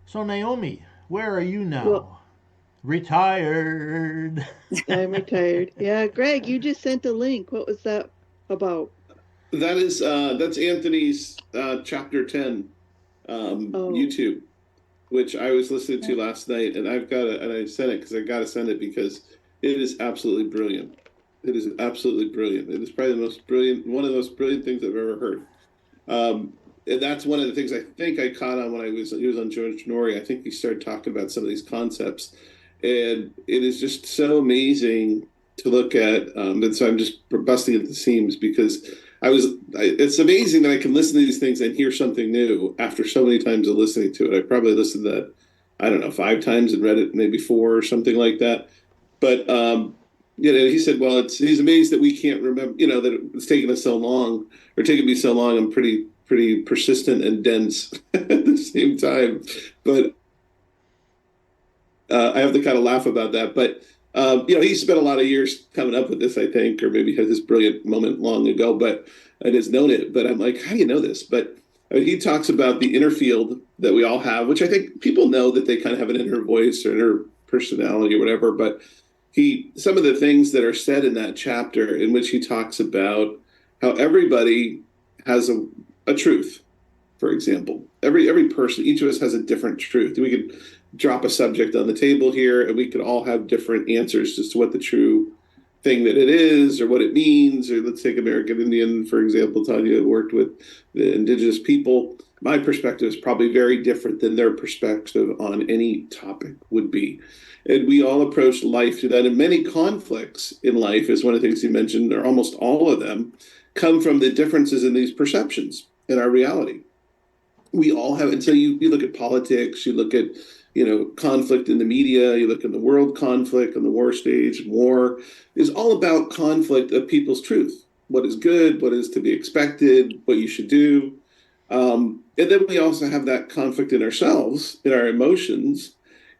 So, Naomi, where are you Well, now? Retired. I'm retired. Yeah, Greg, you just sent a link. What was that about? That's Anthony's chapter 10 Oh, YouTube, which I was listening to last night, and I sent it because I got to send it because it is absolutely brilliant. It is absolutely brilliant. It is probably one of the most brilliant things I've ever heard. Um, and that's one of the things I think I caught on when he was on George Nori. I think he started talking about some of these concepts, and it is just so amazing to look at. And so I'm just busting at the seams because it's amazing that I can listen to these things and hear something new after so many times of listening to it. I probably listened to that, I don't know, 5 times and read it maybe four or something like that. But he said, well, he's amazed that we can't remember, that it's taken us so long or taken me so long. I'm pretty persistent and dense at the same time, but I have to kind of laugh about that. But he spent a lot of years coming up with this, I think, or maybe had this brilliant moment long ago, but I just known it. But I'm like, how do you know this? But I mean, he talks about the inner field that we all have, which I think people know that they kind of have an inner voice or inner personality or whatever. But some of the things that are said in that chapter in which he talks about how everybody has a truth, for example. Every person, each of us has a different truth. We could drop a subject on the table here and we could all have different answers as to what the true thing that it is or what it means. Or let's take American Indian, for example. Tanya worked with the indigenous people. My perspective is probably very different than their perspective on any topic would be. And we all approach life through that. And many conflicts in life, is one of the things he mentioned, or almost all of them, come from the differences in these perceptions in our reality. We all have, and so you look at politics, you look at conflict in the media, you look at the world conflict on the war stage. War is all about conflict of people's truth, what is good, what is to be expected, what you should do. And then we also have that conflict in ourselves, in our emotions,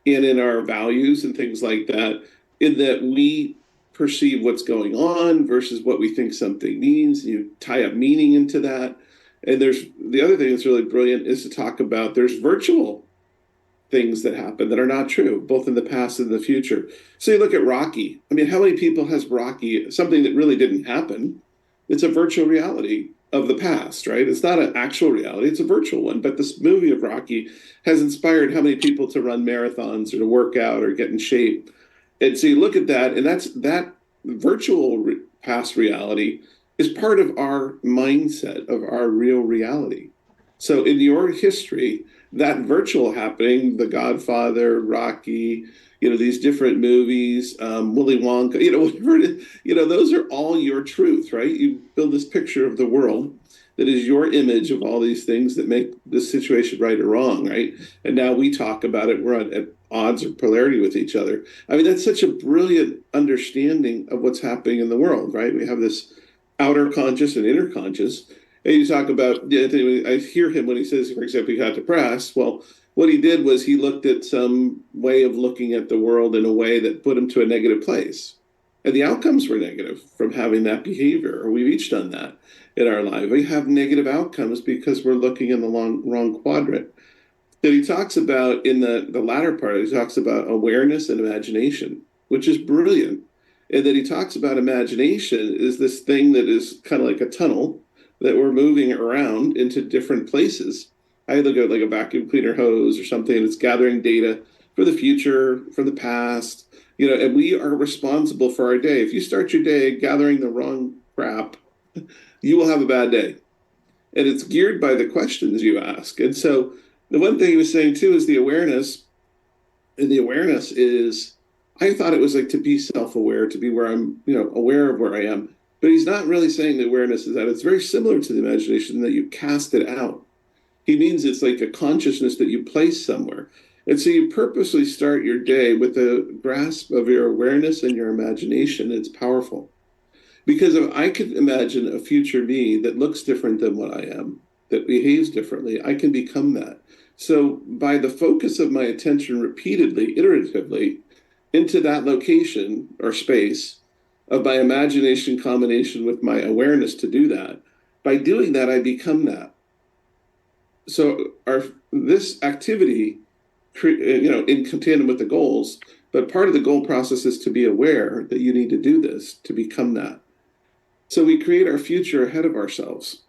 and in our values and things like that, in that we perceive what's going on versus what we think something means. You tie up meaning into that. And there's the other thing that's really brilliant is to talk about there's virtual things that happen that are not true, both in the past and the future. So you look at Rocky. I mean, how many people has Rocky, something that really didn't happen? It's a virtual reality of the past, right? It's not an actual reality, it's a virtual one. But this movie of Rocky has inspired how many people to run marathons or to work out or get in shape. And so you look at that, and that virtual past reality is part of our mindset of our real reality. So in your history, that virtual happening, The Godfather, Rocky, these different movies, Willy Wonka, whatever it is, those are all your truth, right? You build this picture of the world that is your image of all these things that make this situation right or wrong, right? And now we talk about it, we're at odds or polarity with each other. I mean, that's such a brilliant understanding of what's happening in the world, right? We have this outer conscious and inner conscious. And you talk about, yeah, I hear him when he says, for example, he got depressed. Well, what he did was he looked at some way of looking at the world in a way that put him to a negative place. And the outcomes were negative from having that behavior. We've each done that in our life. We have negative outcomes because we're looking in the wrong quadrant. That he talks about in the latter part, he talks about awareness and imagination, which is brilliant. And that he talks about imagination is this thing that is kind of like a tunnel that we're moving around into different places. I look at like a vacuum cleaner hose or something, and it's gathering data for the future, from the past, and we are responsible for our day. If you start your day gathering the wrong crap, you will have a bad day. And it's geared by the questions you ask. And so the one thing he was saying too is the awareness. And the awareness is, I thought it was like to be self-aware, to be where I'm, aware of where I am. But he's not really saying the awareness is that. It's very similar to the imagination that you cast it out. He means it's like a consciousness that you place somewhere. And so you purposely start your day with a grasp of your awareness and your imagination. It's powerful. Because if I could imagine a future me that looks different than what I am, that behaves differently, I can become that. So by the focus of my attention repeatedly, iteratively, into that location or space of my imagination combination with my awareness to do that, by doing that, I become that. So this activity in tandem with the goals. But part of the goal process is to be aware that you need to do this to become that. So we create our future ahead of ourselves.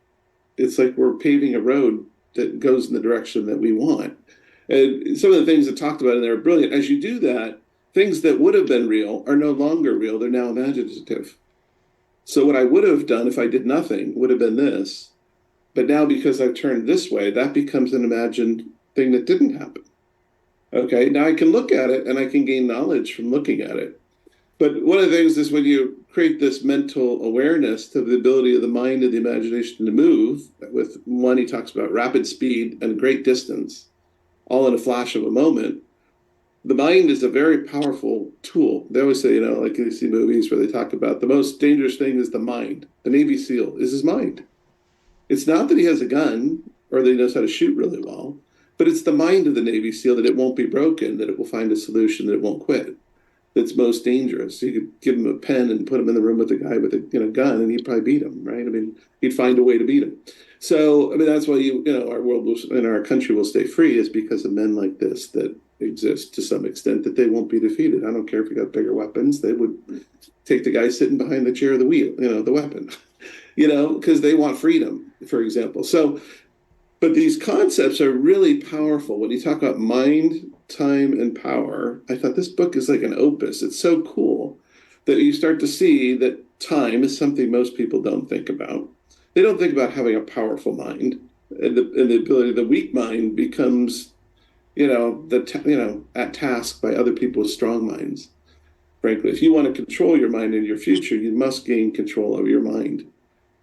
It's like we're paving a road that goes in the direction that we want. And some of the things that talked about in there are brilliant. As you do that, things that would have been real are no longer real. They're now imaginative. So what I would have done if I did nothing would have been this. But now because I've turned this way, that becomes an imagined thing that didn't happen. Okay, now I can look at it and I can gain knowledge from looking at it. But one of the things is when you create this mental awareness to the ability of the mind and the imagination to move, with one, he talks about rapid speed and great distance, all in a flash of a moment. The mind is a very powerful tool. They always say, like you see movies where they talk about the most dangerous thing is the mind. The Navy SEAL is his mind. It's not that he has a gun or that he knows how to shoot really well, but it's the mind of the Navy SEAL that it won't be broken, that it will find a solution, that it won't quit. That's most dangerous. You could give him a pen and put him in the room with a guy with a gun, and he'd probably beat him, right? I mean, he'd find a way to beat him. So, I mean, that's why our world and our country will stay free, is because of men like this that exist to some extent, that they won't be defeated. I don't care if you got bigger weapons; they would take the guy sitting behind the chair of the wheel, the weapon, because they want freedom, for example. So, but these concepts are really powerful. When you talk about mind, time, and power, I thought this book is like an opus. It's so cool that you start to see that time is something most people don't think about. They don't think about having a powerful mind, and the ability. The weak mind becomes, at task by other people with strong minds. Frankly, if you want to control your mind and your future, you must gain control over your mind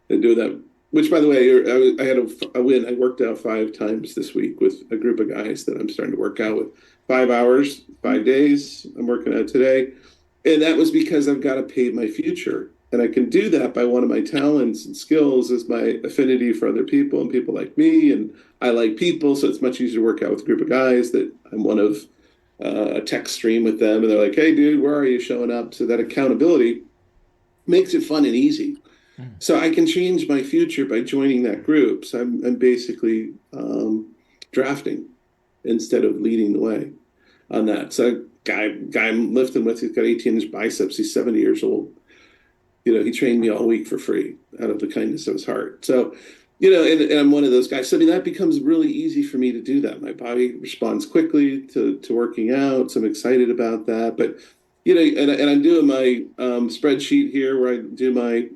and do that. Which, by the way, I had a win. I worked out 5 times this week with a group of guys that I'm starting to work out with. 5 hours, 5 days. I'm working out today. And that was because I've got to pave my future. And I can do that by one of my talents and skills is my affinity for other people and people like me. And I like people, so it's much easier to work out with a group of guys that I'm one of a text stream with them. And they're like, hey, dude, where are you showing up? So that accountability makes it fun and easy. So I can change my future by joining that group. So I'm basically drafting instead of leading the way on that. So guy I'm lifting with, he's got 18-inch biceps. He's 70 years old. He trained me all week for free out of the kindness of his heart. So, and I'm one of those guys. So, I mean, that becomes really easy for me to do that. My body responds quickly to working out. So I'm excited about that. But, and I'm doing my spreadsheet here where I do my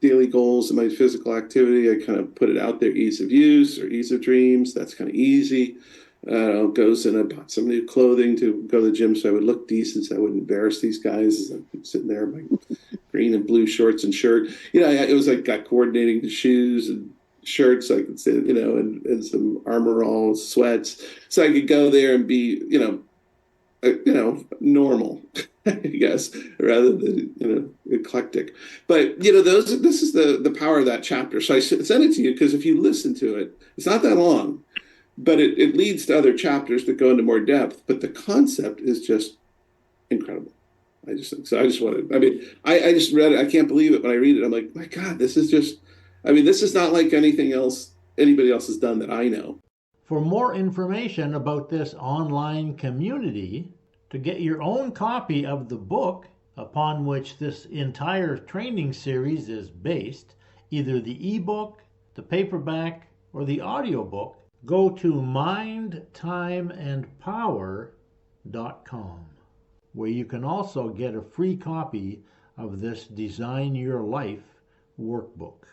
daily goals and my physical activity. I kind of put it out there, ease of use or ease of dreams. That's kind of easy. Goes in, I bought some new clothing to go to the gym so I would look decent, so I wouldn't embarrass these guys as I'm sitting there in my green and blue shorts and shirt. It was like got coordinating the shoes and shirts, so I could sit, and some Armor All sweats, so I could go there and be, normal, I guess, rather than, eclectic. But, this is the power of that chapter. So I sent it to you because if you listen to it, it's not that long, but it leads to other chapters that go into more depth. But the concept is just incredible. I just wanted, I just read it. I can't believe it when I read it. I'm like, my God, this is not like anything else anybody else has done that I know. For more information about this online community, to get your own copy of the book upon which this entire training series is based, either the ebook, the paperback, or the audiobook, go to mindtimeandpower.com, where you can also get a free copy of this Design Your Life workbook.